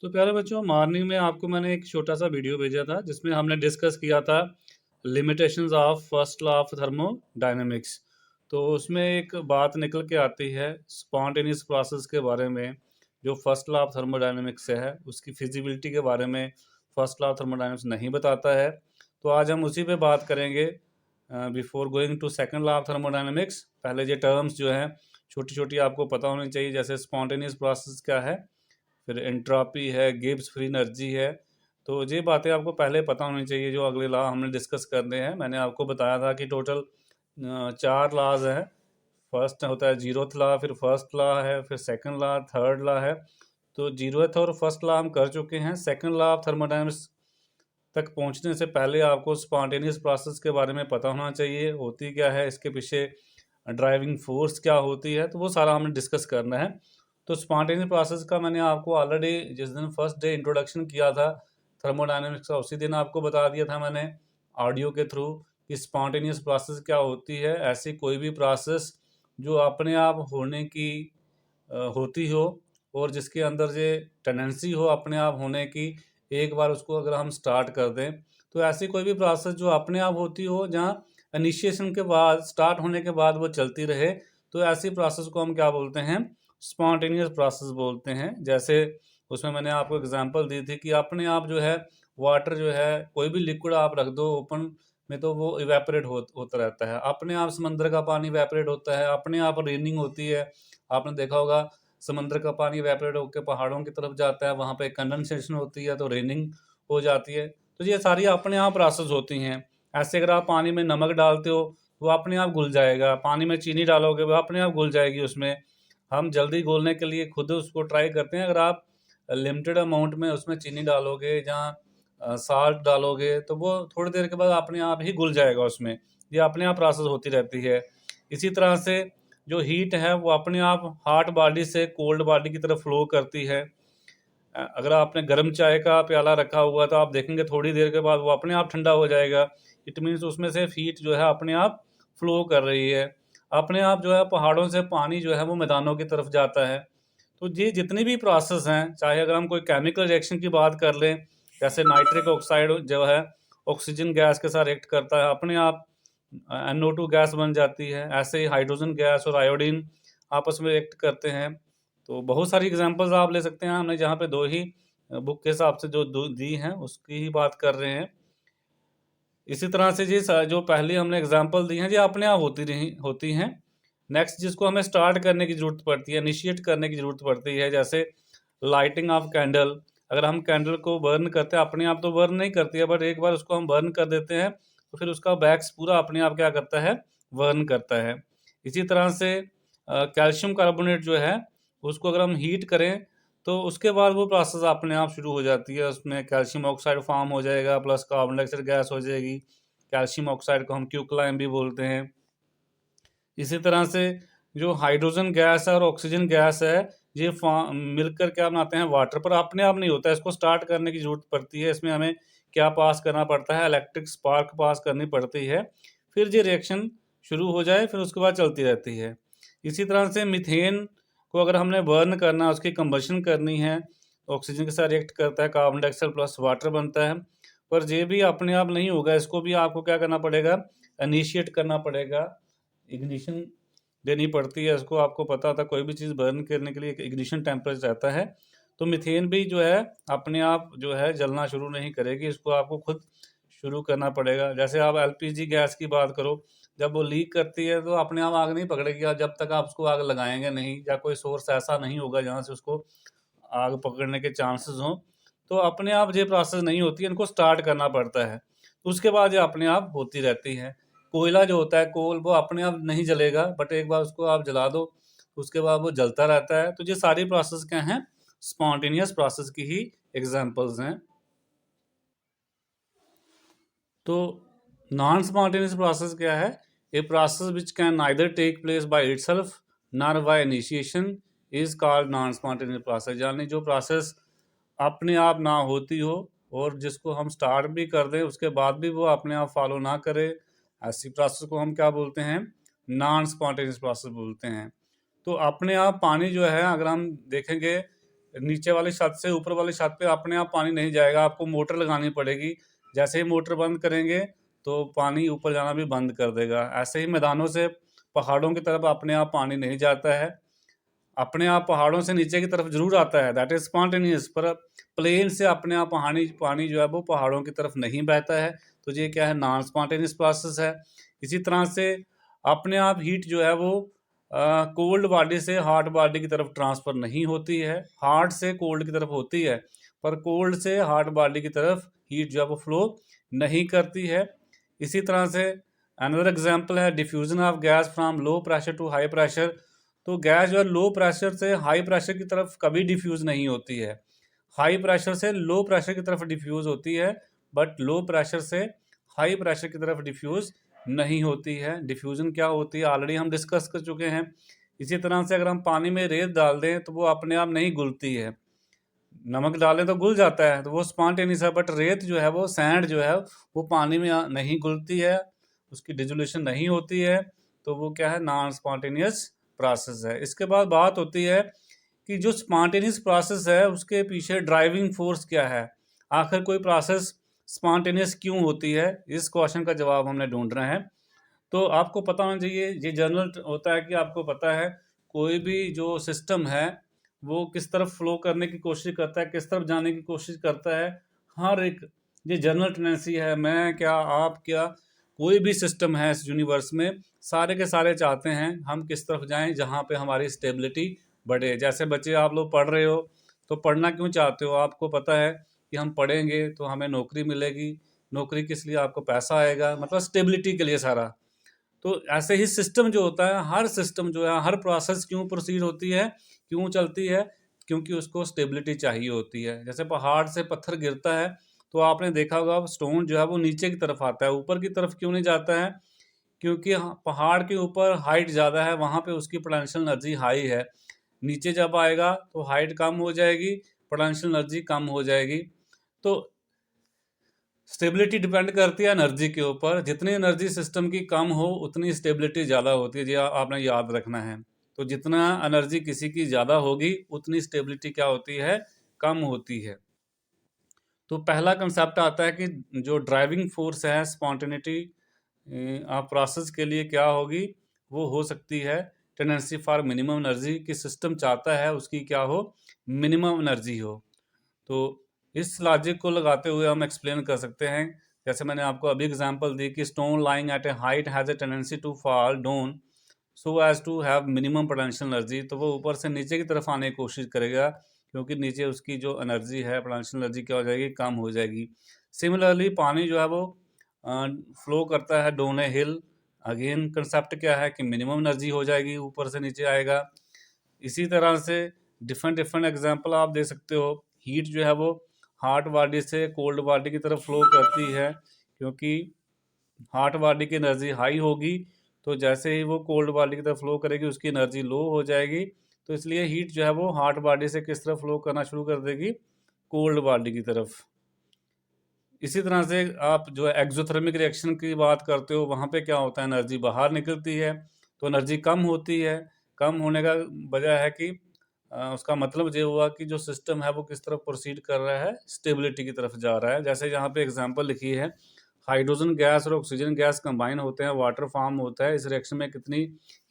तो प्यारे बच्चों, मॉर्निंग में आपको मैंने एक छोटा सा वीडियो भेजा था जिसमें हमने डिस्कस किया था limitations of first law of thermodynamics. तो उसमें एक बात निकल के आती है स्पॉन्टेनियस प्रोसेस के बारे में। जो फर्स्ट लॉ ऑफ थर्मोडायनेमिक्स है उसकी फिजिबिलिटी के बारे में फर्स्ट लॉ ऑफ थर्मोडायनेमिक्स नहीं बताता है। तो आज हम उसी पे बात करेंगे। Before going to second law of thermodynamics, पहले ये टर्म्स जो हैं छोटी छोटी आपको पता होनी चाहिए, जैसे स्पॉन्टेनियस प्रोसेस क्या है, फिर एंट्रोपी है, गिब्स फ्री एनर्जी है। तो ये बातें आपको पहले पता होनी चाहिए जो अगले लॉ हमने डिस्कस करने हैं। मैंने आपको बताया था कि टोटल 4 लॉज हैं। फर्स्ट होता है जीरोथ लॉ, फिर फर्स्ट लॉ है, फिर सेकंड लॉ, थर्ड लॉ है। तो जीरोथ और फर्स्ट लॉ हम कर चुके हैं। सेकंड लॉ ऑफ थर्मोडायनेमिक्स तक पहुंचने से पहले आपको स्पॉन्टेनियस प्रोसेस के बारे में पता होना चाहिए, होती क्या है, इसके पीछे ड्राइविंग फोर्स क्या होती है, तो वो सारा हमने डिस्कस करना है। तो स्पॉन्टेनियस प्रोसेस का मैंने आपको ऑलरेडी जिस दिन फर्स्ट डे इंट्रोडक्शन किया था थर्मोडायनेमिक्स का, उसी दिन आपको बता दिया था मैंने ऑडियो के थ्रू कि स्पॉन्टेनियस प्रोसेस क्या होती है। ऐसी कोई भी प्रोसेस जो अपने आप होने की होती हो और जिसके अंदर ये टेंडेंसी हो अपने आप होने की, एक बार उसको अगर हम स्टार्ट कर दें, तो ऐसी कोई भी प्रोसेस जो अपने आप होती हो, जहाँ इनिशिएशन के बाद, स्टार्ट होने के बाद वो चलती रहे, तो ऐसी प्रोसेस को हम क्या बोलते हैं, स्पॉन्टेनियस प्रोसेस बोलते हैं। जैसे उसमें मैंने आपको एग्जांपल दी थी कि अपने आप जो है वाटर जो है, कोई भी लिक्विड आप रख दो ओपन में तो वो इवेपोरेट होता रहता है। अपने आप समंदर का पानी इवेपोरेट होता है, अपने आप रेनिंग होती है। आपने देखा होगा समंदर का पानी इवेपोरेट होकर पहाड़ों की तरफ जाता है, वहाँ पे कंडेंसेशन होती है तो रेनिंग हो जाती है। तो ये सारी अपने आप प्रोसेस होती हैं। ऐसे अगर आप पानी में नमक डालते हो वो अपने आप घुल जाएगा, पानी में चीनी डालोगे वो अपने आप घुल जाएगी उसमें। हम जल्दी घोलने के लिए खुद उसको ट्राई करते हैं। अगर आप लिमिटेड अमाउंट में उसमें चीनी डालोगे, जहाँ साल्ट डालोगे, तो वो थोड़ी देर के बाद अपने आप ही घुल जाएगा उसमें। ये अपने आप प्रोसेस होती रहती है। इसी तरह से जो हीट है वो अपने आप हॉट बॉडी से कोल्ड बॉडी की तरफ फ्लो करती है। अगर आपने गर्म चाय का प्याला रखा हुआ तो आप देखेंगे थोड़ी देर के बाद वो अपने आप ठंडा हो जाएगा। इट मीन्स उसमें से हीट जो है अपने आप फ्लो कर रही है। अपने आप जो है पहाड़ों से पानी जो है वो मैदानों की तरफ जाता है। तो ये जितनी भी प्रोसेस हैं, चाहे अगर हम कोई केमिकल रिएक्शन की बात कर लें, जैसे नाइट्रिक ऑक्साइड जो है ऑक्सीजन गैस के साथ रिएक्ट करता है, अपने आप NO2 गैस बन जाती है। ऐसे ही हाइड्रोजन गैस और आयोडीन आपस में रिएक्ट करते हैं। तो बहुत सारी एग्जांपल्स आप ले सकते हैं। हमने जहाँ पे दो ही बुक के हिसाब से जो दो दी हैं उसकी ही बात कर रहे हैं। इसी तरह से जी जो पहली हमने एग्जांपल दी हैं जी अपने आप होती हैं। नेक्स्ट जिसको हमें स्टार्ट करने की ज़रूरत पड़ती है, इनिशिएट करने की ज़रूरत पड़ती है, जैसे लाइटिंग ऑफ कैंडल। अगर हम कैंडल को बर्न करते हैं, अपने आप तो बर्न नहीं करती है, बट एक बार उसको हम बर्न कर देते हैं तो फिर उसका वैक्स पूरा अपने आप क्या करता है, बर्न करता है। इसी तरह से कैल्शियम कार्बोनेट जो है उसको अगर हम हीट करें तो उसके बाद वो प्रोसेस अपने आप शुरू हो जाती है। उसमें कैल्शियम ऑक्साइड फॉर्म हो जाएगा प्लस कार्बन डाइऑक्साइड गैस हो जाएगी। कैल्शियम ऑक्साइड को हम क्यूकलाइन भी बोलते हैं। इसी तरह से जो हाइड्रोजन गैस है और ऑक्सीजन गैस है, ये मिलकर क्या बनाते हैं, वाटर। पर अपने आप नहीं होता है, इसको स्टार्ट करने की ज़रूरत पड़ती है। इसमें हमें क्या पास करना पड़ता है, इलेक्ट्रिक स्पार्क पास करनी पड़ती है, फिर ये रिएक्शन शुरू हो जाए, फिर उसके बाद चलती रहती है। इसी तरह से मीथेन को अगर हमने बर्न करना, उसकी कंबशन करनी है, ऑक्सीजन के साथ रिएक्ट करता है, कार्बन डाइऑक्साइड प्लस वाटर बनता है। पर ये भी अपने आप नहीं होगा, इसको भी आपको क्या करना पड़ेगा, इनिशिएट करना पड़ेगा, इग्निशन देनी पड़ती है। इसको आपको पता था कोई भी चीज़ बर्न करने के लिए एक इग्निशन टेम्परेचर रहता है। तो मीथेन भी जो है अपने आप जो है जलना शुरू नहीं करेगी, इसको आपको खुद शुरू करना पड़ेगा। जैसे आप LPG गैस की बात करो, जब वो लीक करती है तो अपने आप आग नहीं पकड़ेगी, और जब तक आप उसको आग लगाएंगे नहीं, या कोई सोर्स ऐसा नहीं होगा जहाँ से उसको आग पकड़ने के चांसेस हों, तो अपने आप ये प्रोसेस नहीं होती है, इनको स्टार्ट करना पड़ता है। उसके बाद ये अपने आप होती रहती है। कोयला जो होता है, कोल, वो अपने आप नहीं जलेगा, बट एक बार उसको आप जला दो उसके बाद वो जलता रहता है। तो ये सारी प्रोसेस क्या हैं, स्पॉन्टेनियस प्रोसेस की ही एग्जांपल्स हैं। तो नॉन स्पॉन्टेनियस प्रोसेस क्या है, a process which can neither take place by itself nor by initiation is called non spontaneous process. यानी जो प्रोसेस अपने आप ना होती हो और जिसको हम स्टार्ट भी कर दें उसके बाद भी वो अपने आप फॉलो ना करे, ऐसी प्रोसेस को हम क्या बोलते हैं, नॉन स्पॉन्टेनियस प्रोसेस बोलते हैं। तो अपने आप पानी जो है, अगर हम देखेंगे नीचे वाली छत से ऊपर वाली छत पे अपने आप पानी नहीं जाएगा, आपको मोटर लगानी पड़ेगी। जैसे ही मोटर बंद करेंगे तो पानी ऊपर जाना भी बंद कर देगा। ऐसे ही मैदानों से पहाड़ों की तरफ अपने आप पानी नहीं जाता है, अपने आप पहाड़ों से नीचे की तरफ जरूर आता है, दैट इज स्पॉन्टेनियस। पर प्लेन से अपने आप पानी पानी जो है वो पहाड़ों की तरफ नहीं बहता है, तो ये क्या है, नॉन स्पॉन्टेनियस प्रोसेस है। इसी तरह से अपने आप हीट जो है वो कोल्ड बॉडी से हॉट बॉडी की तरफ ट्रांसफ़र नहीं होती है, हॉट से कोल्ड की तरफ होती है, पर कोल्ड से हॉट बॉडी की तरफ हीट जो है वो फ्लो नहीं करती है। इसी तरह से अनदर एग्जांपल है diffusion of gas from low pressure to high pressure. तो गैस जो है लो प्रेशर से हाई प्रेशर की तरफ कभी डिफ्यूज़ नहीं होती है, हाई प्रेशर से लो प्रेशर की तरफ डिफ्यूज़ होती है, बट लो प्रेशर से हाई प्रेशर की तरफ डिफ्यूज़ नहीं होती है। डिफ्यूज़न क्या होती है ऑलरेडी हम डिस्कस कर चुके हैं। इसी तरह से अगर हम पानी में रेत डाल दें तो वो अपने आप नहीं घुलती है, नमक डालें तो घुल जाता है, तो वो स्पॉन्टेनियस है। बट रेत जो है वो सैंड जो है वो पानी में नहीं घुलती है, उसकी डिजोल्यूशन नहीं होती है, तो वो क्या है, नॉन स्पॉन्टेनियस प्रोसेस है। इसके बाद बात होती है कि जो स्पॉन्टेनियस प्रोसेस है उसके पीछे ड्राइविंग फोर्स क्या है, आखिर कोई प्रोसेस स्पॉन्टेनियस क्यों होती है, इस क्वेश्चन का जवाब हमने ढूंढना है। तो आपको पता होना चाहिए, ये जनरल होता है कि आपको पता है कोई भी जो सिस्टम है वो किस तरफ फ्लो करने की कोशिश करता है, किस तरफ जाने की कोशिश करता है। हर एक ये जनरल टेंडेंसी है, मैं क्या आप क्या, कोई भी सिस्टम है इस यूनिवर्स में, सारे के सारे चाहते हैं हम किस तरफ जाएं जहां पे हमारी स्टेबिलिटी बढ़े। जैसे बच्चे आप लोग पढ़ रहे हो तो पढ़ना क्यों चाहते हो, आपको पता है कि हम पढ़ेंगे तो हमें नौकरी मिलेगी, नौकरी किस लिए, आपको पैसा आएगा, मतलब स्टेबिलिटी के लिए सारा। तो ऐसे ही सिस्टम जो होता है, हर सिस्टम जो है, हर प्रोसेस क्यों प्रोसीड होती है, क्यों चलती है, क्योंकि उसको स्टेबिलिटी चाहिए होती है। जैसे पहाड़ से पत्थर गिरता है तो आपने देखा होगा स्टोन जो है वो नीचे की तरफ आता है, ऊपर की तरफ क्यों नहीं जाता है, क्योंकि पहाड़ के ऊपर हाइट ज़्यादा है, वहाँ पे उसकी पोटेंशियल एनर्जी हाई है। नीचे जब आएगा तो हाइट कम हो जाएगी, पोटेंशियल एनर्जी कम हो जाएगी। तो स्टेबिलिटी डिपेंड करती है एनर्जी के ऊपर, जितनी एनर्जी सिस्टम की कम हो उतनी स्टेबिलिटी ज़्यादा होती है, जी आपने याद रखना है। तो जितना एनर्जी किसी की ज़्यादा होगी उतनी स्टेबिलिटी क्या होती है, कम होती है। तो पहला कंसेप्ट आता है कि जो ड्राइविंग फोर्स है स्पॉन्टेनिटी आप प्रोसेस के लिए क्या होगी, वो हो सकती है टेंडेंसी फॉर मिनिमम एनर्जी, कि सिस्टम चाहता है उसकी क्या हो, मिनिमम एनर्जी हो। तो इस लॉजिक को लगाते हुए हम एक्सप्लेन कर सकते हैं, जैसे मैंने आपको अभी एग्जांपल दी कि stone lying at a height has a tendency to fall down so as to have minimum potential energy. तो वो ऊपर से नीचे की तरफ आने की कोशिश करेगा, क्योंकि नीचे उसकी जो एनर्जी है, पोटेंशियल एनर्जी क्या हो जाएगी, कम हो जाएगी। सिमिलरली पानी जो है वो फ्लो करता है डाउन ए हिल, अगेन कंसेप्ट क्या है कि मिनिमम एनर्जी हो जाएगी, ऊपर से नीचे आएगा। इसी तरह से डिफरेंट डिफरेंट एग्जांपल आप दे सकते हो। हीट जो है वो हॉट बॉडी से कोल्ड बॉडी की तरफ फ्लो करती है, क्योंकि हॉट बॉडी की एनर्जी हाई होगी, तो जैसे ही वो कोल्ड बॉडी की तरफ फ्लो करेगी उसकी एनर्जी लो हो जाएगी। तो इसलिए हीट जो है वो हॉट बॉडी से किस तरफ फ्लो करना शुरू कर देगी, कोल्ड बॉडी की तरफ। इसी तरह से आप जो है एक्सोथर्मिक रिएक्शन की बात करते हो, वहाँ पे क्या होता है, एनर्जी बाहर निकलती है, तो एनर्जी कम होती है। कम होने का वजह है कि उसका मतलब ये हुआ कि जो सिस्टम है वो किस तरफ प्रोसीड कर रहा है, स्टेबिलिटी की तरफ जा रहा है। जैसे यहाँ पे एग्जांपल लिखी है, हाइड्रोजन गैस और ऑक्सीजन गैस कंबाइन होते हैं, वाटर फॉर्म होता है, इस रिएक्शन में कितनी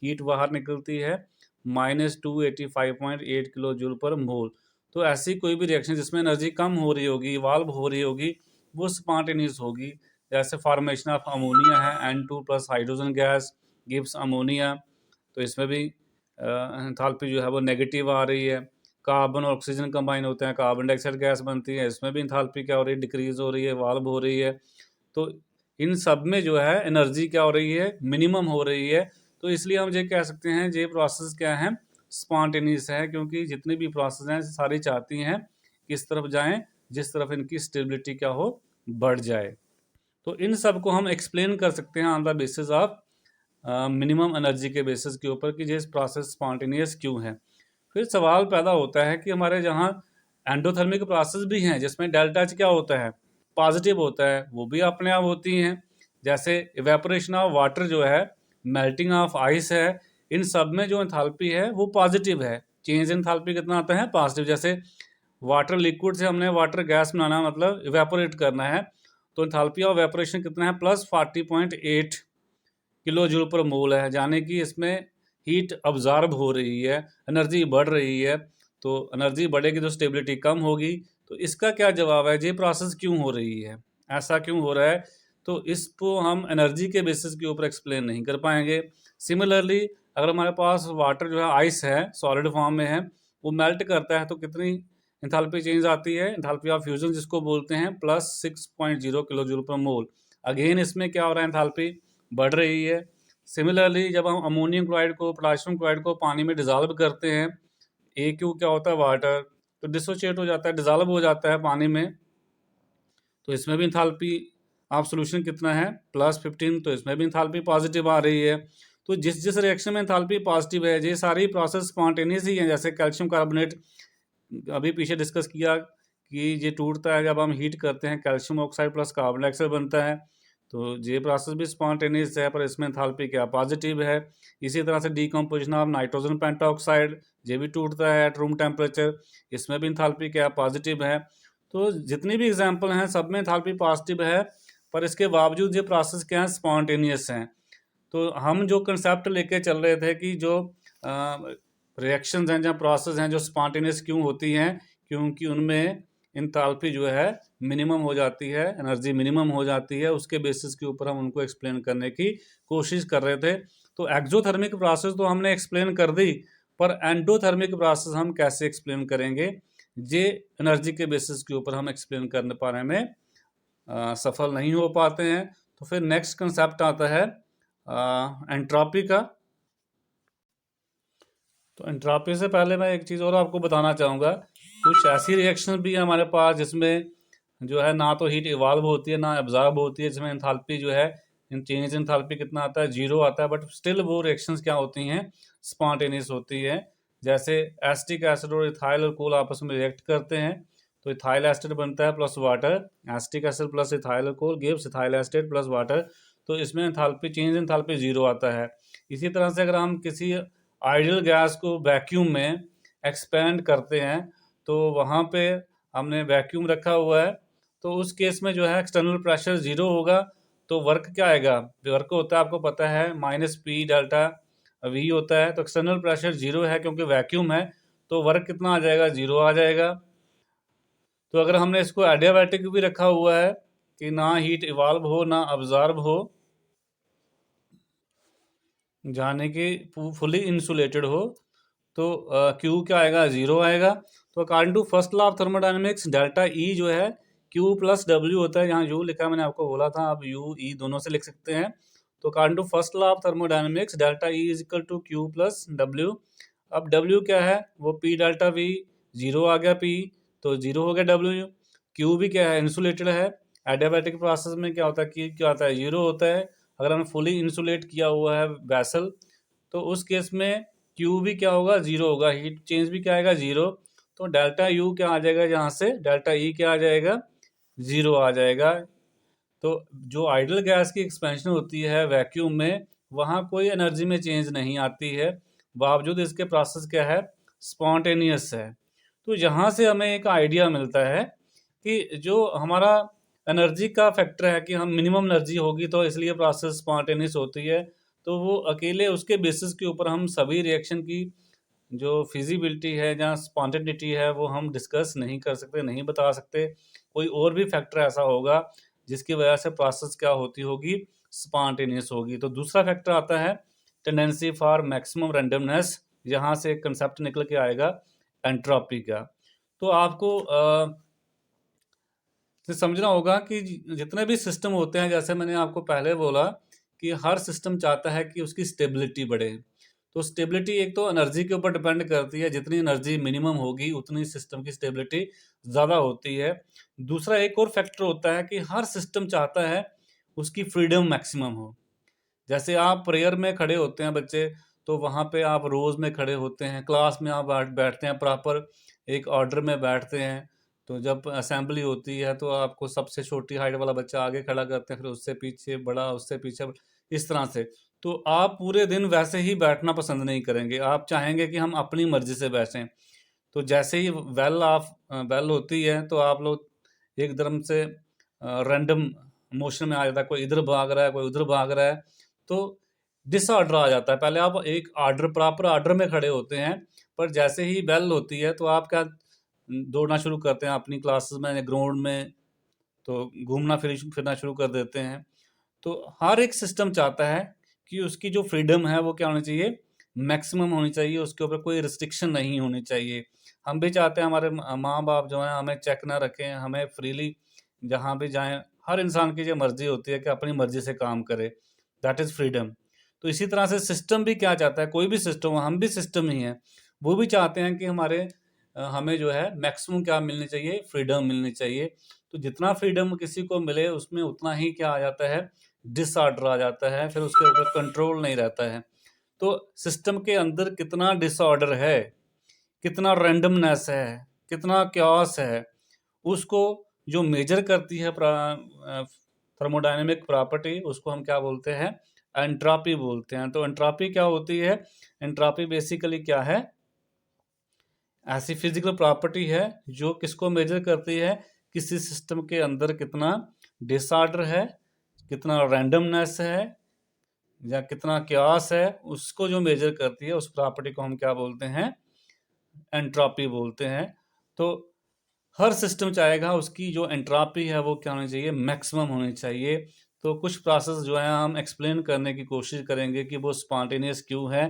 हीट बाहर निकलती है, -285.8 किलो जूल पर मोल। तो ऐसी कोई भी रिएक्शन जिसमें एनर्जी कम हो रही होगी, इवाल्व हो रही होगी, वो स्पॉन्टेनियस होगी। जैसे फॉर्मेशन ऑफ अमोनिया है, N2 plus hydrogen gas gives ammonia, तो इसमें भी एंथैल्पी जो है वो नेगेटिव आ रही है। कार्बन और ऑक्सीजन कंबाइन होते हैं, कार्बन डाइऑक्साइड गैस बनती है, इसमें भी एंथैल्पी क्या हो रही है, डिक्रीज हो रही है, इवाल्व हो रही है। तो इन सब में जो है एनर्जी क्या हो रही है, मिनिमम हो रही है। तो इसलिए हम ये कह सकते हैं ये प्रोसेस क्या है, स्पॉन्टेनियस है, क्योंकि जितनी भी प्रोसेस हैं सारी चाहती हैं किस तरफ जाएं, जिस तरफ इनकी स्टेबिलिटी क्या हो, बढ़ जाए। तो इन सब को हम एक्सप्लेन कर सकते हैं on the basis of minimum energy के बेसिस के ऊपर कि ये प्रोसेस स्पॉन्टेनियस क्यों है। फिर सवाल पैदा होता है कि हमारे जहाँ एंडोथर्मिक प्रोसेस भी हैं जिसमें डेल्टा एच क्या होता है, पॉजिटिव होता है, वो भी अपने आप होती हैं। जैसे इवेपोरेशन ऑफ वाटर जो है, मेल्टिंग ऑफ आइस है, इन सब में जो एंथैल्पी है वो पॉजिटिव है, चेंज इन एंथैल्पी कितना आता है, पॉजिटिव। जैसे वाटर लिक्विड से हमने वाटर गैस बनाना, मतलब इवेपोरेट करना है, तो एंथैल्पी ऑफ इवेपोरेशन कितना है, +40.8 किलो जूल पर मोल है, यानी कि इसमें हीट अब्जॉर्ब हो रही है, एनर्जी बढ़ रही है। तो एनर्जी बढ़ेगी तो स्टेबिलिटी कम होगी। तो इसका क्या जवाब है, ये प्रोसेस क्यों हो रही है, ऐसा क्यों हो रहा है, तो इसको हम एनर्जी के बेसिस के ऊपर एक्सप्लेन नहीं कर पाएंगे। सिमिलरली अगर हमारे पास वाटर जो है आइस है, सॉलिड फॉर्म में है, वो मेल्ट करता है तो कितनी एंथैल्पी चेंज आती है, एंथैल्पी ऑफ फ्यूजन जिसको बोलते हैं, +6.0 किलो जूल पर मोल। अगेन इसमें क्या हो रहा है, एंथैल्पी बढ़ रही है। सिमिलरली जब हम अमोनियम क्लोराइड को, पोटाशियम क्लोराइड को पानी में डिजॉल्व करते हैं, AQ क्या होता है, वाटर, तो डिसोशिएट हो जाता है, डिजॉल्व हो जाता है पानी में, तो इसमें भी एंथैल्पी ऑफ सॉल्यूशन कितना है, +15, तो इसमें भी एंथैल्पी पॉजिटिव आ रही है। तो जिस जिस रिएक्शन में एंथैल्पी पॉजिटिव है, ये सारी प्रोसेस स्पॉन्टेनियस ही है। जैसे कैल्शियम कार्बोनेट अभी पीछे डिस्कस किया कि ये टूटता है जब हम हीट करते हैं, calcium oxide plus carbon dioxide बनता है, तो ये प्रोसेस भी स्पॉन्टेनियस है, पर इसमें एंथैल्पी क्या पॉजिटिव है। इसी तरह से डीकम्पोजिशन ऑफ नाइट्रोजन पेंटाऑक्साइड, ये भी टूटता है एट रूम टेम्परेचर, इसमें भी एंथैल्पी क्या पॉजिटिव है। तो जितनी भी एग्जाम्पल हैं सब में एंथैल्पी पॉजिटिव है, पर इसके बावजूद ये प्रोसेस क्या है, स्पॉन्टेनियस हैं। तो हम जो कंसेप्ट लेके चल रहे थे कि जो रिएक्शंस हैं, जहाँ प्रोसेस हैं जो स्पॉन्टेनियस क्यों होती हैं, क्योंकि उनमें एंथैल्पी जो है मिनिमम हो जाती है, एनर्जी मिनिमम हो जाती है, उसके बेसिस के ऊपर हम उनको एक्सप्लेन करने की कोशिश कर रहे थे। तो एक्सोथर्मिक प्रोसेस तो हमने एक्सप्लेन कर दी, पर एंडोथर्मिक प्रोसेस हम कैसे एक्सप्लेन करेंगे, ये एनर्जी के बेसिस के ऊपर हम एक्सप्लेन करने पाने में सफल नहीं हो पाते हैं। तो फिर नेक्स्ट कंसेप्ट आता है एंट्रोपी का। तो एंट्रोपी से पहले मैं एक चीज़ और आपको बताना चाहूँगा, कुछ ऐसी रिएक्शन भी है हमारे पास जिसमें जो है ना तो हीट इवॉल्व होती है ना एब्जॉर्ब होती है, जिसमें एंथैल्पी जो है चेंज एंथैल्पी कितना आता है, 0 आता है, बट स्टिल वो रिएक्शंस क्या होती हैं, स्पॉन्टेनियस होती है। जैसे एसिटिक एसिड और इथाइल और कोल आपस में रिएक्ट करते हैं, तो इथाइल एसिड बनता है plus water, acetic acid plus ethyl कोल gives ethyl acid plus water, तो इसमें एंथैल्पी चेंज एंथैल्पी 0 आता है। इसी तरह से अगर हम किसी आइडियल गैस को वैक्यूम में एक्सपेंड करते हैं, तो वहाँ पे हमने वैक्यूम रखा हुआ है, तो उस केस में जो है एक्सटर्नल प्रेशर 0 होगा, तो वर्क क्या आएगा, वर्क होता है आपको पता है -P डेल्टा V होता है, तो एक्सटर्नल प्रेशर 0 है क्योंकि वैक्यूम है, तो वर्क कितना आ जाएगा, 0 आ जाएगा। तो अगर हमने इसको एडियाबैटिक भी रखा हुआ है कि ना हीट इवॉल्व हो ना अब्जॉर्ब हो, जाने कि फुली इंसुलेटेड हो, तो Q क्या आएगा, 0 आएगा। तो according to first law of thermodynamics delta E जो है Q प्लस W होता है, यहाँ U लिखा है मैंने आपको बोला था, आप U E दोनों से लिख सकते हैं। तो according to first law of thermodynamics delta E is equal to Q plus W। अब W क्या है, वो P डेल्टा V, 0 आ गया P, तो 0 हो गया W। Q भी क्या है, इंसुलेटेड है। एडियाबैटिक प्रोसेस में क्या होता है, Q क्या होता है, 0 होता है। अगर हमने फुली इंसुलेट किया हुआ है वैसल, तो उस केस में Q भी क्या होगा, 0 होगा, हीट चेंज भी क्या आएगा, 0। तो डेल्टा U क्या आ जाएगा, यहाँ से डेल्टा E क्या आ जाएगा, 0 आ जाएगा। तो जो आइडियल गैस की एक्सपेंशन होती है वैक्यूम में, वहाँ कोई एनर्जी में चेंज नहीं आती है, बावजूद इसके प्रोसेस क्या है, स्पॉन्टेनियस है। तो यहाँ से हमें एक आइडिया मिलता है कि जो हमारा एनर्जी का फैक्टर है कि हम मिनिमम एनर्जी होगी तो इसलिए प्रोसेस स्पॉन्टेनियस होती है, तो वो अकेले उसके बेसिस के ऊपर हम सभी रिएक्शन की जो फिजिबिलिटी है, जहाँ स्पॉन्टेनिटी है, वो हम डिस्कस नहीं कर सकते, नहीं बता सकते। कोई और भी फैक्टर ऐसा होगा जिसकी वजह से प्रोसेस क्या होती होगी, स्पॉन्टेनियस होगी। तो दूसरा फैक्टर आता है टेंडेंसी फॉर मैक्सिमम रैंडमनेस, यहाँ से एक कंसेप्ट निकल के आएगा एंट्रोपी का। तो आपको तो समझना होगा कि जितने भी सिस्टम होते हैं, जैसे मैंने आपको पहले बोला कि हर सिस्टम चाहता है कि उसकी स्टेबिलिटी बढ़े। तो स्टेबिलिटी एक तो एनर्जी के ऊपर डिपेंड करती है, जितनी एनर्जी मिनिमम होगी उतनी सिस्टम की स्टेबिलिटी ज़्यादा होती है। दूसरा एक और फैक्टर होता है कि हर सिस्टम चाहता है उसकी फ्रीडम मैक्सिमम हो। जैसे आप प्रेयर में खड़े होते हैं बच्चे, तो वहाँ पे आप रोज़ में खड़े होते हैं, क्लास में आप बैठते हैं, प्रॉपर एक ऑर्डर में बैठते हैं। तो जब असेंबली होती है तो आपको सबसे छोटी हाइट वाला बच्चा आगे खड़ा करते हैं, फिर उससे पीछे बड़ा, उससे पीछे, इस तरह से। तो आप पूरे दिन वैसे ही बैठना पसंद नहीं करेंगे, आप चाहेंगे कि हम अपनी मर्जी से बैठें। तो जैसे ही बेल होती है तो आप लोग एकदम से रैंडम मोशन में आ जाता है, कोई इधर भाग रहा है, कोई उधर भाग रहा है, तो डिसऑर्डर आ जाता है। पहले आप एक ऑर्डर, प्रॉपर ऑर्डर में खड़े होते हैं, पर जैसे ही बेल होती है तो आप क्या दौड़ना शुरू करते हैं अपनी क्लासेस में, ग्राउंड में, तो घूमना फिरना शुरू कर देते हैं। तो हर एक सिस्टम चाहता है कि उसकी जो फ्रीडम है वो क्या होनी चाहिए, मैक्सिमम होनी चाहिए, उसके ऊपर कोई रिस्ट्रिक्शन नहीं होनी चाहिए। हम भी चाहते हैं हमारे माँ बाप जो हैं हमें चेक ना रखें, हमें फ्रीली जहाँ भी जाएं। हर इंसान की जो मर्जी होती है कि अपनी मर्जी से काम करे, दैट इज़ फ्रीडम। तो इसी तरह से सिस्टम भी क्या चाहता है, कोई भी सिस्टम हो, हम भी सिस्टम ही हैं, वो भी चाहते हैं कि हमें जो है मैक्सिमम क्या मिलनी चाहिए, फ्रीडम मिलनी चाहिए। तो जितना फ्रीडम किसी को मिले उसमें उतना ही क्या आ जाता है, डिसऑर्डर आ जाता है, फिर उसके ऊपर कंट्रोल नहीं रहता है। तो सिस्टम के अंदर कितना डिसऑर्डर है, कितना रैंडमनेस है, कितना क्योस है, उसको जो मेजर करती है थर्मोडायनेमिक प्रॉपर्टी, उसको हम क्या बोलते हैं, एंट्रोपी बोलते हैं। तो एंट्रोपी क्या होती है, एंट्रोपी बेसिकली क्या है, ऐसी फिजिकल प्रॉपर्टी है जो किसको मेजर करती है, किसी सिस्टम के अंदर कितना डिसऑर्डर है, कितना रैंडमनेस है, या कितना क्यास है, उसको जो मेजर करती है उस प्रॉपर्टी को हम क्या बोलते हैं, एंट्रोपी बोलते हैं। तो हर सिस्टम चाहेगा उसकी जो एंट्रोपी है वो क्या होनी चाहिए, मैक्सिमम होनी चाहिए। तो कुछ प्रोसेस जो है हम एक्सप्लेन करने की कोशिश करेंगे कि वो स्पॉन्टेनियस क्यों है,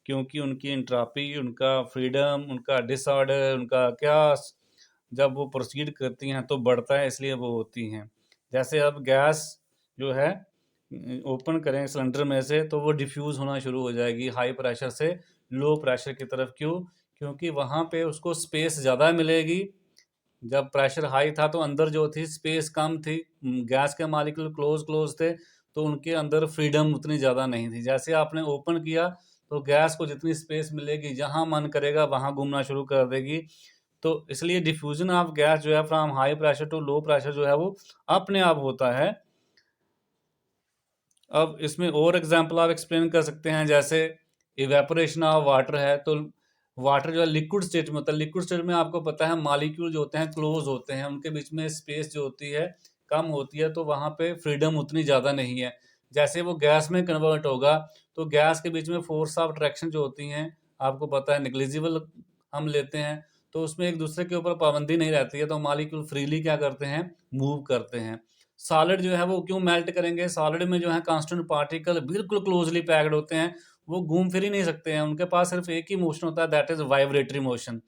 क्योंकि उनकी एंट्रोपी, उनका फ्रीडम, उनका डिसऑर्डर, उनका क्यास जब वो प्रोसीड करती हैं तो बढ़ता है, इसलिए वो होती हैं। जैसे अब गैस जो है ओपन करें सिलेंडर में से तो वो डिफ्यूज़ होना शुरू हो जाएगी हाई प्रेशर से लो प्रेशर की तरफ। क्यों? क्योंकि वहाँ पे उसको स्पेस ज़्यादा मिलेगी। जब प्रेशर हाई था तो अंदर जो थी स्पेस कम थी, गैस के मालिक्यूल क्लोज क्लोज थे, तो उनके अंदर फ्रीडम उतनी ज़्यादा नहीं थी। जैसे आपने ओपन किया तो गैस को जितनी स्पेस मिलेगी, जहाँ मन करेगा वहाँ घूमना शुरू कर देगी। तो इसलिए डिफ्यूजन ऑफ गैस जो है from high pressure to low pressure जो है वो अपने आप होता है। अब इसमें और एग्जांपल आप एक्सप्लेन कर सकते हैं, जैसे इवेपोरेशन ऑफ वाटर है, तो वाटर जो है लिक्विड स्टेट में होता है। लिक्विड स्टेट में आपको पता है मॉलिक्यूल जो होते हैं क्लोज होते हैं, उनके बीच में स्पेस जो होती है कम होती है, तो वहाँ पे फ्रीडम उतनी ज़्यादा नहीं है। जैसे वो गैस में कन्वर्ट होगा तो गैस के बीच में फोर्स ऑफ अट्रैक्शन जो होती हैं आपको पता है निग्लिजिबल हम लेते हैं, तो उसमें एक दूसरे के ऊपर पाबंदी नहीं रहती है, तो मॉलिक्यूल फ्रीली क्या करते हैं, मूव करते हैं। सॉलिड जो है वो क्यों मेल्ट करेंगे, सॉलिड में जो है कांस्टेंट पार्टिकल बिल्कुल क्लोजली पैक्ड होते हैं, वो घूम फिर ही नहीं सकते हैं, उनके पास सिर्फ एक ही मोशन होता है, दैट इज वाइब्रेटरी मोशन।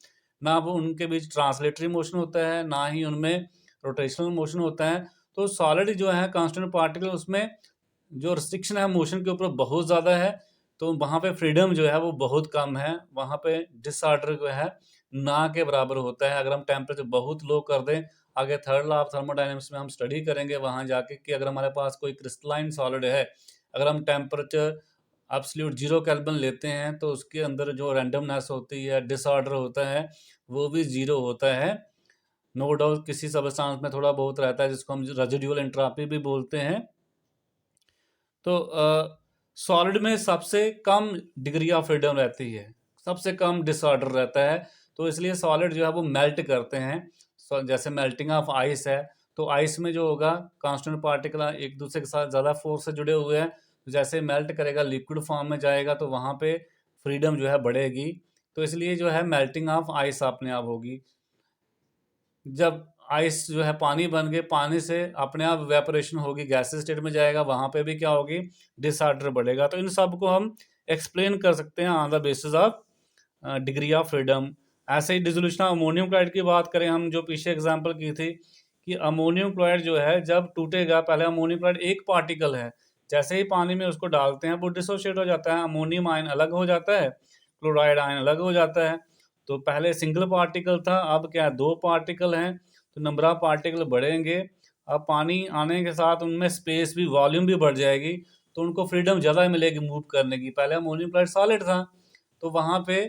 ना वो उनके बीच ट्रांसलेटरी मोशन होता है, ना ही उनमें रोटेशनल मोशन होता है। तो सॉलिड जो है कांस्टेंट पार्टिकल, उसमें जो रिस्ट्रिक्शन है मोशन के ऊपर बहुत ज़्यादा है, तो वहाँ पे फ्रीडम जो है वो बहुत कम है, वहाँ पे डिसऑर्डर जो है ना के बराबर होता है। अगर हम टेम्परेचर बहुत लो कर दें, आगे थर्ड लॉ ऑफ थर्मोडायनेमिक्स में हम स्टडी करेंगे वहाँ जाके, कि अगर हमारे पास कोई क्रिस्टलाइन सॉलिड है, अगर हम टेम्परेचर एब्सोल्यूट 0 केल्विन लेते हैं तो उसके अंदर जो रैंडमनेस होती है, डिसऑर्डर होता है, वो भी 0 होता है। नो डाउट किसी सब्सटेंस में थोड़ा बहुत रहता है जिसको हम रेजिडुअल एंट्रोपी भी बोलते हैं। तो सॉलिड में सबसे कम डिग्री ऑफ फ्रीडम रहती है, सबसे कम डिसऑर्डर रहता है, तो इसलिए सॉलिड जो है वो मेल्ट करते हैं। जैसे मेल्टिंग ऑफ आइस है, तो आइस में जो होगा कांस्टेंट पार्टिकल एक दूसरे के साथ ज़्यादा फोर्स से जुड़े हुए हैं, तो जैसे मेल्ट करेगा लिक्विड फॉर्म में जाएगा तो वहाँ पे फ्रीडम जो है बढ़ेगी। तो इसलिए जो है मेल्टिंग ऑफ आइस अपने आप होगी। जब आइस जो है पानी बन गए, पानी से अपने आप वेपोरेशन होगी, गैसेस स्टेट में जाएगा, वहाँ पे भी क्या होगी, डिसऑर्डर बढ़ेगा। तो इन सब को हम एक्सप्लेन कर सकते हैं on the basis of degree of freedom. ऐसे ही डिसोल्यूशन ऑफ अमोनियम क्लोराइड की बात करें, हम जो पीछे एग्जांपल की थी कि अमोनियम क्लोराइड जो है जब टूटेगा, पहले अमोनियम क्लोराइड एक पार्टिकल है, जैसे ही पानी में उसको डालते हैं वो डिसोशिएट हो जाता है, अमोनियम आयन अलग हो जाता है, क्लोराइड आयन अलग हो जाता है। तो पहले सिंगल पार्टिकल था, अब क्या दो पार्टिकल हैं, तो नंबर ऑफ पार्टिकल बढ़ेंगे। अब पानी आने के साथ उनमें स्पेस भी, वॉल्यूम भी बढ़ जाएगी, तो उनको फ्रीडम ज़्यादा मिलेगी मूव करने की। पहले अमोनियम क्लोराइड सॉलिड था, तो वहाँ पे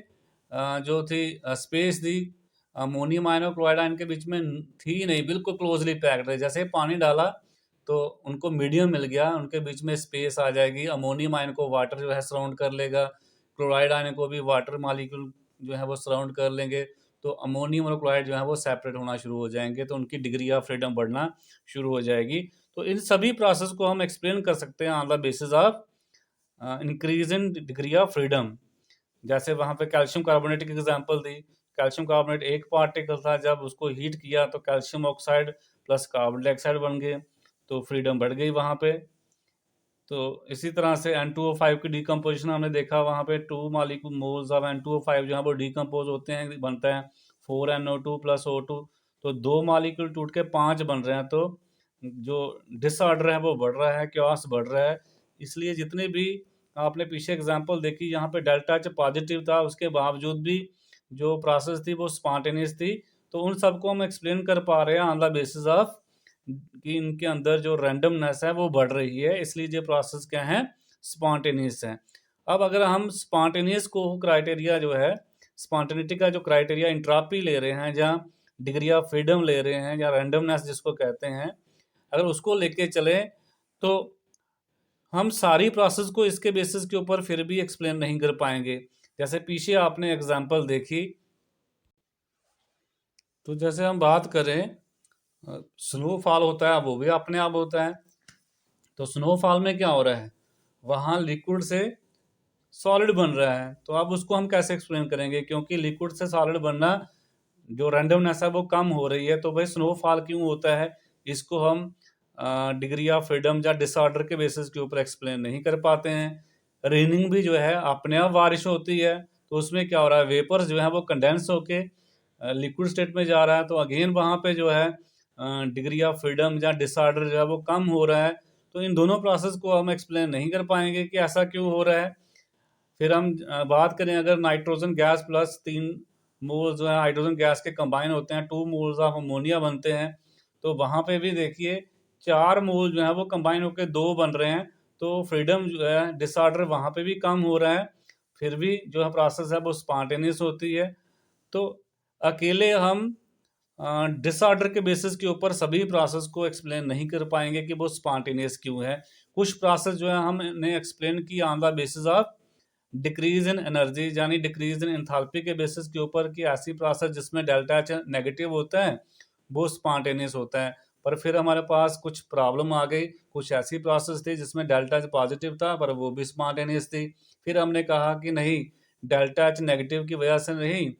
जो थी स्पेस थी, अमोनियम आयन और क्लोराइड आयन के बीच में थी नहीं, बिल्कुल क्लोजली पैक्ड है। जैसे पानी डाला तो उनको मीडियम मिल गया, उनके बीच में स्पेस आ जाएगी। अमोनियम आयन को वाटर जो है सराउंड कर लेगा, क्लोराइड आयन को भी वाटर मॉलिक्यूल जो है वो सराउंड कर लेंगे। तो अमोनियम और क्लोराइड जो है वो सेपरेट होना शुरू हो जाएंगे, तो उनकी डिग्री ऑफ फ्रीडम बढ़ना शुरू हो जाएगी। तो इन सभी प्रोसेस को हम एक्सप्लेन कर सकते हैं on the basis of increase in degree of freedom. जैसे वहाँ पे कैल्शियम कार्बोनेट की एग्जांपल दी। कैल्शियम कार्बोनेट एक पार्टिकल था, जब उसको हीट किया तो calcium oxide plus carbon dioxide बन गए, तो फ्रीडम बढ़ गई वहाँ पे। तो इसी तरह से N2O5 की डिकम्पोजिशन हमने देखा, वहाँ पे 2 मॉलिक्यूल मोल्स ऑफ N2O5 जो है वो डिकम्पोज होते हैं, बनता है 4NO2 प्लस O2। तो 2 मॉलिक्यूल टूट के 5 बन रहे हैं, तो जो डिसऑर्डर है वो बढ़ रहा है, क्योस बढ़ रहा है। इसलिए जितने भी आपने पीछे एग्जांपल देखी, यहाँ पे डेल्टा एच पॉजिटिव था, उसके बावजूद भी जो प्रोसेस थी वो स्पॉन्टेनियस थी। तो उन सबको हम एक्सप्लेन कर पा रहे हैं ऑन द बेसिस ऑफ कि इनके अंदर जो रैंडमनेस है वो बढ़ रही है, इसलिए ये प्रोसेस क्या है, स्पॉन्टेनियस है। अब अगर हम स्पॉन्टेनियस को क्राइटेरिया जो है, स्पॉन्टेनिटी का जो क्राइटेरिया इंट्रॉपी ले रहे हैं, जहाँ डिग्री ऑफ फ्रीडम ले रहे हैं, या रैंडमनेस जिसको कहते हैं, अगर उसको लेके चले तो हम सारी प्रोसेस को इसके बेसिस के ऊपर फिर भी एक्सप्लेन नहीं कर पाएंगे। जैसे पीछे आपने एग्जांपल देखी, तो जैसे हम बात करें स्नोफॉल होता है, वो भी अपने आप होता है। तो स्नोफॉल में क्या हो रहा है, वहाँ लिक्विड से सॉलिड बन रहा है, तो अब उसको हम कैसे एक्सप्लेन करेंगे, क्योंकि लिक्विड से सॉलिड बनना जो रैंडमनेस है वो कम हो रही है। तो भाई स्नोफॉल क्यों होता है, इसको हम डिग्री ऑफ फ्रीडम या डिसऑर्डर के बेसिस के ऊपर एक्सप्लेन नहीं कर पाते हैं। रेनिंग भी जो है अपने आप बारिश होती है, तो उसमें क्या हो रहा है, वेपर्स जो है वो कंडेंस होके लिक्विड स्टेट में जा रहा है, तो अगेन वहाँ पे जो है डिग्री ऑफ फ्रीडम या डिसऑर्डर जो है वो कम हो रहा है। तो इन दोनों प्रोसेस को हम एक्सप्लेन नहीं कर पाएंगे कि ऐसा क्यों हो रहा है। फिर हम बात करें, अगर नाइट्रोजन गैस प्लस 3 मोल्स जो है हाइड्रोजन गैस के कंबाइन होते हैं, 2 मोल्स ऑफ अमोनिया बनते हैं, तो वहाँ पे भी देखिए 4 मोल जो है वो कंबाइन होकर 2 बन रहे हैं, तो फ्रीडम जो है डिसऑर्डर वहाँ पे भी कम हो रहा है, फिर भी जो है प्रोसेस है वो स्पॉन्टेनियस होती है। तो अकेले हम डिसऑर्डर के बेसिस के ऊपर सभी प्रोसेस को एक्सप्लेन नहीं कर पाएंगे कि वो स्पॉन्टेनियस क्यों है। कुछ प्रोसेस जो है हमने एक्सप्लेन की on the basis of decrease in energy, यानी डिक्रीज इन एंथैल्पी के बेसिस के ऊपर, कि ऐसी प्रोसेस जिसमें डेल्टा एच नेगेटिव होता है वो स्पॉन्टेनियस होता है। पर फिर हमारे पास कुछ प्रॉब्लम आ गई, कुछ ऐसी प्रोसेस थी जिसमें डेल्टा एच पॉजिटिव था पर वो भी स्पॉन्टेनियस थी। फिर हमने कहा कि नहीं, डेल्टा एच नेगेटिव की वजह से नहीं,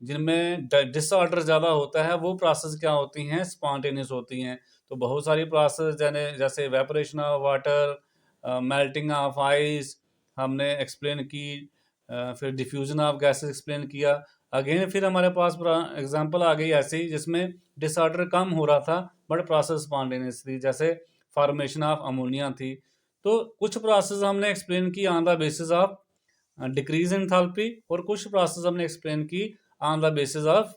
जिनमें डिसऑर्डर ज़्यादा होता है वो प्रोसेस क्या होती हैं, स्पॉन्टेनियस होती हैं। तो बहुत सारी प्रोसेस जैसे evaporation of water, melting of ice हमने एक्सप्लेन की, फिर डिफ्यूजन ऑफ गैसेस एक्सप्लेन किया। अगेन फिर हमारे पास एग्जांपल आ गई ऐसी जिसमें डिसऑर्डर कम हो रहा था बट प्रोसेस स्पॉन्टेनियस थी, जैसे फॉर्मेशन ऑफ अमोनिया थी। तो कुछ प्रोसेस हमने एक्सप्लेन की on the basis of decrease in enthalpy, और कुछ प्रोसेस हमने एक्सप्लेन की on the basis of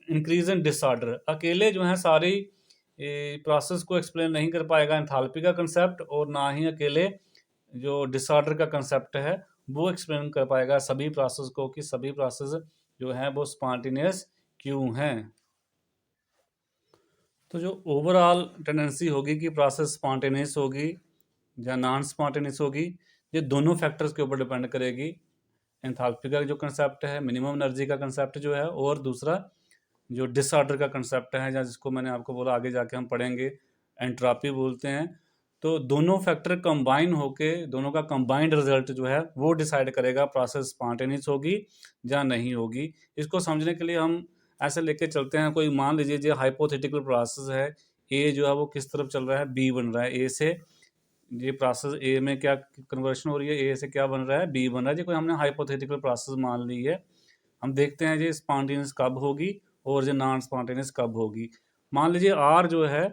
increase in disorder. अकेले जो है सारी प्रोसेस को एक्सप्लेन नहीं कर पाएगा एंथैल्पी का कंसेप्ट, और ना ही अकेले जो डिसऑर्डर का कंसेप्ट है वो एक्सप्लेन कर पाएगा सभी प्रोसेस को, कि सभी प्रोसेस जो है वो स्पॉन्टेनियस क्यों हैं। तो जो ओवरऑल टेंडेंसी होगी कि प्रोसेस स्पॉन्टेनियस होगी या नॉन स्पॉन्टेनियस होगी, ये दोनों फैक्टर्स के ऊपर डिपेंड करेगी। एंथैल्पी का जो कंसेप्ट है, मिनिमम एनर्जी का कंसेप्ट जो है, और दूसरा जो डिसऑर्डर का कंसेप्ट है, या जिसको मैंने आपको बोला आगे जाके हम पढ़ेंगे एंट्रोपी बोलते हैं। तो दोनों फैक्टर कंबाइन होके, दोनों का कंबाइंड रिजल्ट जो है वो डिसाइड करेगा प्रोसेस स्पॉन्टेनियस होगी या नहीं होगी। इसको समझने के लिए हम ऐसे लेके चलते हैं, कोई मान लीजिए जो हाइपोथेटिकल प्रोसेस है, ए जो है वो किस तरफ चल रहा है, बी बन रहा है, ए से ये प्रोसेस ए में क्या कन्वर्शन हो रही है, ए से क्या बन रहा है, बी बन रहा है जी। कोई हमने हाइपोथेटिकल प्रोसेस मान ली है, हम देखते हैं जी स्पॉन्टेनियस कब होगी और जो नॉन स्पॉन्टेनियस कब होगी। मान लीजिए आर जो है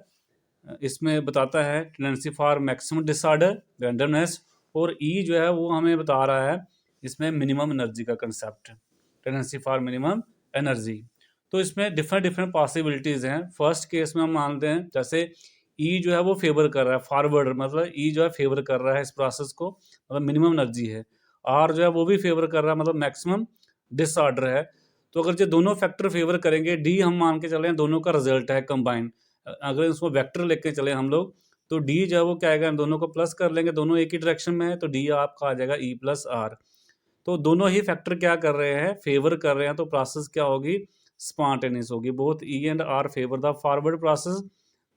इसमें बताता है tendency for maximum disorder randomness, और ई जो है वो हमें बता रहा है इसमें मिनिमम एनर्जी का concept, tendency for minimum energy. तो इसमें डिफरेंट पॉसिबिलिटीज़ हैं। फर्स्ट केस में हम मानते हैं जैसे ई जो है वो फेवर कर रहा है, फॉरवर्ड मतलब ई जो है फेवर कर रहा है इस प्रोसेस को, मतलब मिनिमम एनर्जी है। आर जो है वो भी फेवर कर रहा है, मतलब मैक्सिमम डिसऑर्डर है। तो अगर जो दोनों फैक्टर फेवर करेंगे, डी हम मान के चल रहे हैं दोनों का रिजल्ट है कंबाइन, अगर इसको वेक्टर लेके चले हम लोग, तो डी जो है वो क्या आएगा, दोनों को प्लस कर लेंगे, दोनों एक ही डायरेक्शन में है, तो डी आपका आ जाएगा ई प्लस आर। तो दोनों ही फैक्टर क्या कर रहे हैं, फेवर कर रहे हैं, तो प्रोसेस क्या होगी, स्पॉन्टेनियस होगी। Both E and our favour the forward process,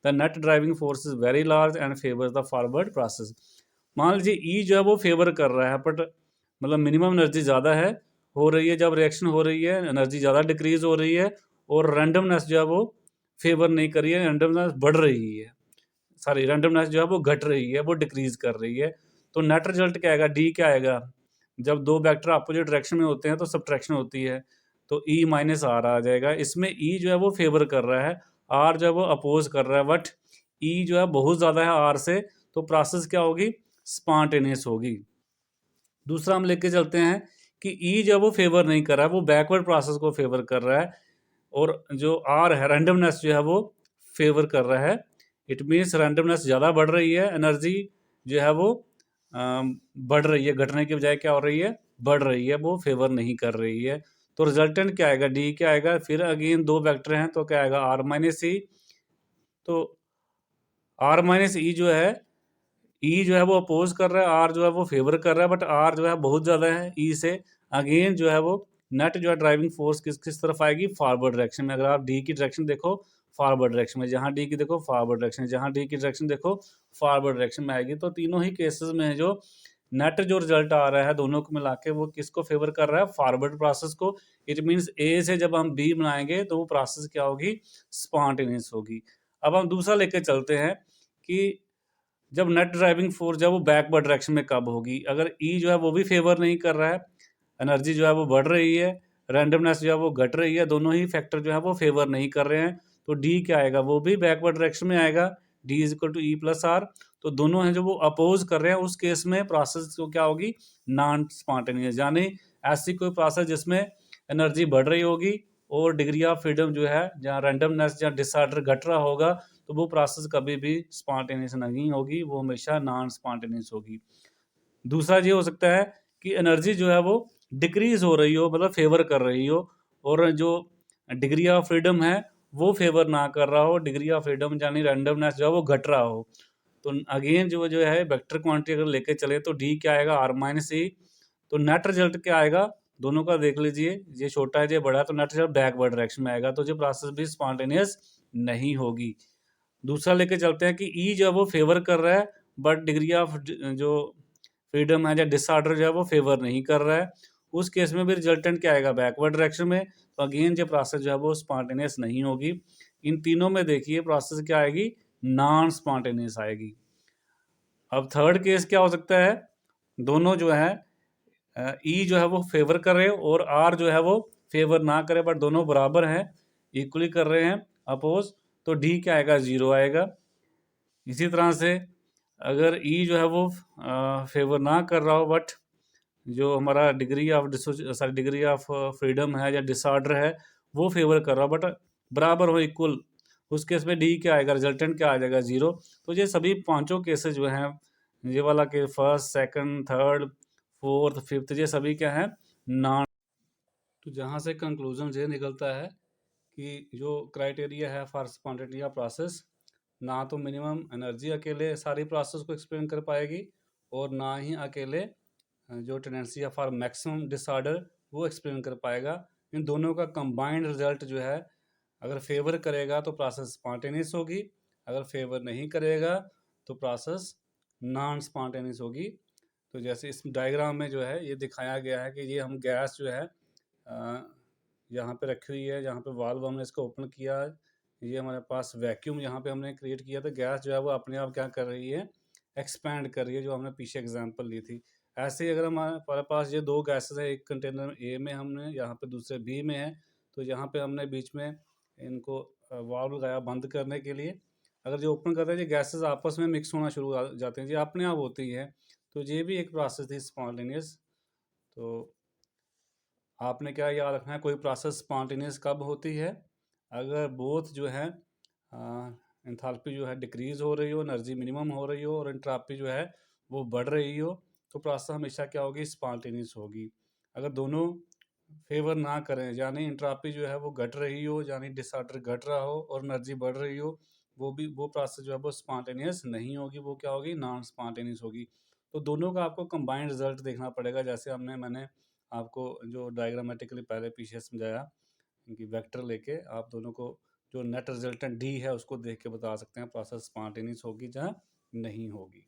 the net driving force is very large and favour the forward process. मान लीजिए ई जो है वो फेवर कर रहा है, बट मतलब मिनिमम एनर्जी ज़्यादा है, हो रही है, जब रिएक्शन हो रही है एनर्जी ज़्यादा डिक्रीज हो रही है, और रैंडमनेस जो है वो फेवर नहीं कर रही है, रैंडमनेस बढ़ रही है, सॉरी रैंडमनेस जो है वो घट रही है, वो डिक्रीज कर रही है। तो नेट रिजल्ट क्या आएगा, डी क्या आएगा, जब दो वेक्टर अपोजिट डायरेक्शन में होते हैं तो सब्ट्रैक्शन होती है, तो ई माइनस आर आ जाएगा। इसमें ई जो है वो फेवर कर रहा है, आर जो है वो अपोज कर रहा है, बट ई जो है बहुत ज़्यादा है आर से, तो प्रोसेस क्या होगी, स्पॉन्टेनियस होगी। दूसरा हम लेके चलते हैं कि ई जो है वो फेवर नहीं कर रहा है, वो बैकवर्ड प्रोसेस को फेवर कर रहा है, और जो आर है रैंडमनेस जो है वो फेवर कर रहा है। इट मीन्स रैंडमनेस ज़्यादा बढ़ रही है, एनर्जी जो है वो बढ़ रही है, घटने की बजाय क्या हो रही है, बढ़ रही है, वो फेवर नहीं कर रही है। तो रिजल्टेंट क्या आएगा, डी क्या आएगा, फिर अगेन दो वेक्टर हैं तो क्या आएगा, आर माइनस ई। तो आर माइनस ई जो है, ई जो है वो अपोज कर रहा है, आर जो है वो फेवर कर रहा है, बट आर जो है बहुत ज़्यादा है ई से। अगेन जो है वो नेट जो है ड्राइविंग फोर्स किस किस तरफ आएगी, फॉरवर्ड डायरेक्शन में। अगर आप डी की डायरेक्शन देखो फॉरवर्ड डायरेक्शन में, जहाँ डी की देखो फॉरवर्ड डायरेक्शन, जहाँ डी की डायरेक्शन देखो फॉरवर्ड डायरेक्शन में आएगी। तो तीनों ही केसेस में जो नेट जो रिजल्ट आ रहा है दोनों को मिला के, वो किसको फेवर कर रहा है, फॉरवर्ड प्रोसेस को। इट मीन्स ए से जब हम बी बनाएंगे तो वो प्रोसेस क्या होगी, स्पॉन्टेनियस होगी। अब हम दूसरा लेके चलते हैं कि जब नेट ड्राइविंग फोर्स जब वो बैकवर्ड डायरेक्शन में कब होगी, अगर ई जो है वो भी फेवर नहीं कर रहा है, एनर्जी जो है वो बढ़ रही है, रैंडमनेस जो है वो घट रही है, दोनों ही फैक्टर जो है वो फेवर नहीं कर रहे हैं, तो डी क्या आएगा, वो भी बैकवर्ड डायरेक्शन में आएगा, D is equal to E plus R. तो दोनों हैं जो वो अपोज कर रहे हैं, उस केस में प्रोसेस को क्या होगी, नॉन स्पॉन्टेनियस, यानी ऐसी कोई प्रोसेस जिसमें एनर्जी बढ़ रही होगी और डिग्री ऑफ फ्रीडम जो है, जहाँ रैंडमनेस या डिसऑर्डर घट रहा होगा, तो वो प्रोसेस कभी भी स्पॉन्टेनियस नहीं होगी, वो हमेशा नॉन स्पॉन्टेनियस होगी। दूसरा ये हो सकता है कि एनर्जी जो है वो डिक्रीज हो रही हो, मतलब फेवर कर रही हो, और जो डिग्री ऑफ फ्रीडम है वो फेवर ना कर रहा हो, डिग्री ऑफ फ्रीडम यानी रैंडमनेस जो है वो घट रहा हो। तो अगेन जो है वेक्टर क्वांटिटी अगर लेके चले तो डी क्या आएगा, आर माइनस ई। तो नेट रिजल्ट क्या आएगा, दोनों का देख लीजिए, ये छोटा है ये बड़ा है, तो नेट रिजल्ट बैकवर्ड डायरेक्शन में आएगा, तो ये प्रोसेस भी स्पॉन्टेनियस नहीं होगी। दूसरा लेके चलते हैं कि ई जो है वो फेवर कर रहा है, बट डिग्री ऑफ जो फ्रीडम है या डिसऑर्डर जो है वो फेवर नहीं कर रहा है, उस केस में भी रिजल्टेंट क्या आएगा, बैकवर्ड डायरेक्शन में। तो अगेन जो प्रोसेस जो है वो स्पॉन्टेनियस नहीं होगी। इन तीनों में देखिए प्रोसेस क्या आएगी, नॉन स्पॉन्टेनियस आएगी। अब थर्ड केस क्या हो सकता है, दोनों जो है ई जो है वो फेवर कर रहे हो और आर जो है वो फेवर ना करे, बट दोनों बराबर हैं, इक्वली कर रहे हैं अपोज, तो डी क्या आएगा, जीरो आएगा। इसी तरह से अगर ई जो है वो फेवर ना कर रहा हो, बट जो हमारा degree of sorry degree of freedom है या डिसऑर्डर है वो फेवर कर रहा हो, बट बराबर हो, इक्वल, उस केस में डी क्या आएगा, रिजल्टेंट क्या आ जाएगा, जीरो। तो ये सभी पांचों केसेस जो हैं, ये वाला के first second third fourth fifth, ये सभी क्या है, नॉन। तो जहाँ से कंक्लूजन ये निकलता है कि जो क्राइटेरिया है फॉर स्पॉन्टेनियस प्रोसेस, ना तो मिनिमम एनर्जी अकेले सारी प्रोसेस को एक्सप्लेन कर पाएगी, और ना ही अकेले जो टेंडेंसी है फॉर मैक्सिमम डिसऑर्डर वो एक्सप्लेन कर पाएगा। इन दोनों का कंबाइंड रिजल्ट जो है, अगर फेवर करेगा तो प्रोसेस स्पॉन्टेनियस होगी, अगर फेवर नहीं करेगा तो प्रोसेस नॉन स्पॉन्टेनियस होगी। तो जैसे इस डायग्राम में जो है ये दिखाया गया है कि ये हम गैस जो है यहाँ पे रखी हुई है, जहाँ पे वाल्व हमने इसको ओपन किया, ये हमारे पास वैक्यूम यहाँ पे हमने क्रिएट किया, तो गैस जो है वो अपने आप क्या कर रही है, एक्सपैंड कर रही है, जो हमने पीछे एग्जांपल ली थी। ऐसे ही अगर हमारे पास ये दो गैसेस है, एक कंटेनर ए में हमने, यहाँ पे दूसरे बी में है, तो यहाँ पे हमने बीच में इनको वाल्व लगाया बंद करने के लिए। अगर जो ओपन करते हैं, ये गैसेस आपस में मिक्स होना शुरू हो जाते हैं, ये अपने आप होती है, तो ये भी एक प्रोसेस थी स्पॉन्टेनियस। तो आपने क्या याद रखना है, कोई प्रोसेस स्पॉन्टेनियस कब होती है, अगर बोथ जो है एंथैल्पी जो है डिक्रीज हो रही हो, एनर्जी मिनिमम हो रही हो, और एंट्रॉपी जो है वो बढ़ रही हो, तो प्रोसेस हमेशा क्या होगी, स्पॉन्टेनियस होगी। अगर दोनों फेवर ना करें, यानी एंट्रॉपी जो है वो घट रही हो, यानी डिसऑर्डर घट रहा हो और एनर्जी बढ़ रही हो, वो प्रोसेस जो है वो स्पॉन्टेनियस नहीं होगी, वो क्या होगी, नॉन स्पॉन्टेनियस होगी। तो दोनों का आपको कंबाइंड रिजल्ट देखना पड़ेगा, जैसे मैंने आपको जो डायग्रामेटिकली पहले पीछे समझाया कि वेक्टर लेके आप दोनों को जो नेट रिजल्टेंट डी है उसको देख के बता सकते हैं प्रोसेस स्पॉन्टेनियस होगी या नहीं होगी।